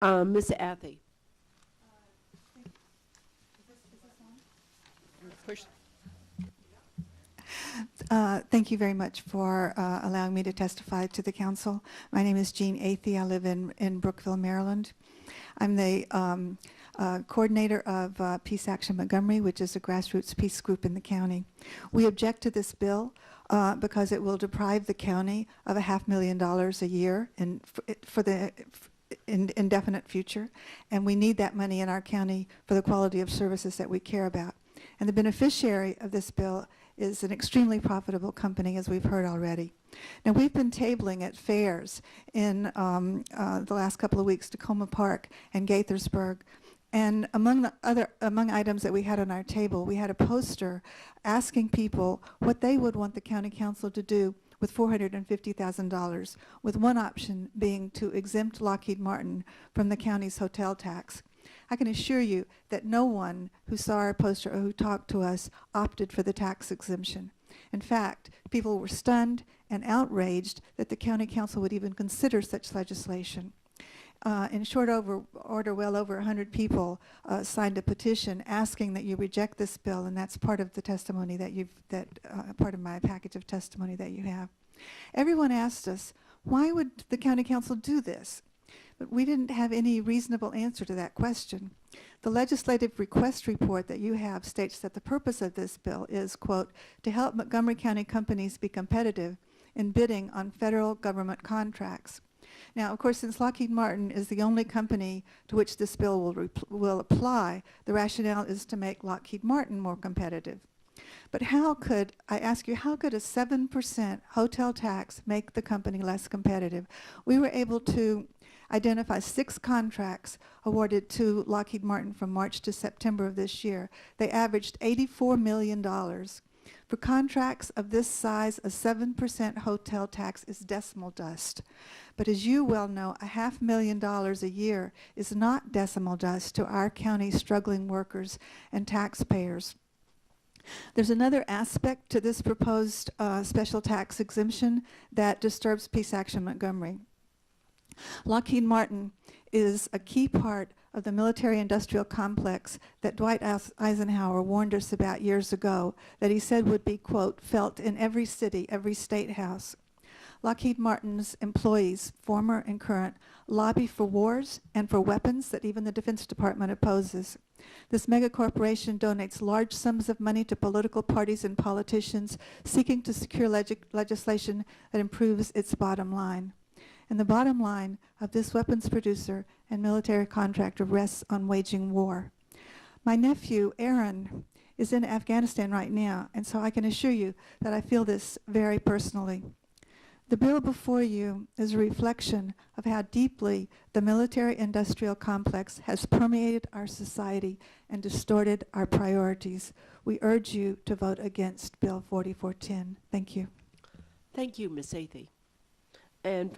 Ms. Athey. Push. Thank you very much for allowing me to testify to the council. My name is Jean Athey. I live in Brookville, Maryland. I'm the coordinator of Peace Action Montgomery, which is a grassroots peace group in the county. We object to this bill because it will deprive the county of $500,000 a year for the indefinite future, and we need that money in our county for the quality of services that we care about. And the beneficiary of this bill is an extremely profitable company, as we've heard already. Now, we've been tabling at fairs in the last couple of weeks, Tacoma Park and Gaithersburg. And among items that we had on our table, we had a poster asking people what they would want the county council to do with $450,000, with one option being to exempt Lockheed Martin from the county's hotel tax. I can assure you that no one who saw our poster or who talked to us opted for the tax exemption. In fact, people were stunned and outraged that the county council would even consider such legislation. In short order, well over 100 people signed a petition asking that you reject this bill, and that's part of the testimony part of my package of testimony that you have. Everyone asked us, why would the county council do this? But we didn't have any reasonable answer to that question. The legislative request report that you have states that the purpose of this bill is, quote, to help Montgomery County companies be competitive in bidding on federal government contracts. Now, of course, since Lockheed Martin is the only company to which this bill will apply, the rationale is to make Lockheed Martin more competitive. But how could a 7% hotel tax make the company less competitive? We were able to identify 6 contracts awarded to Lockheed Martin from March to September of this year. They averaged $84 million. For contracts of this size, a 7% hotel tax is decimal dust. But as you well know, $500,000 a year is not decimal dust to our county's struggling workers and taxpayers. There's another aspect to this proposed special tax exemption that disturbs Peace Action Montgomery. Lockheed Martin is a key part of the military-industrial complex that Dwight Eisenhower warned us about years ago, that he said would be, quote, felt in every city, every state house. Lockheed Martin's employees, former and current, lobby for wars and for weapons that even the Defense Department opposes. This megacorporation donates large sums of money to political parties and politicians seeking to secure legislation that improves its bottom line. And the bottom line of this weapons producer and military contractor rests on waging war. My nephew, Aaron, is in Afghanistan right now, and so I can assure you that I feel this very personally. The bill before you is a reflection of how deeply the military-industrial complex has permeated our society and distorted our priorities. We urge you to vote against Bill 4410. Thank you. Thank you, Ms. Athey. And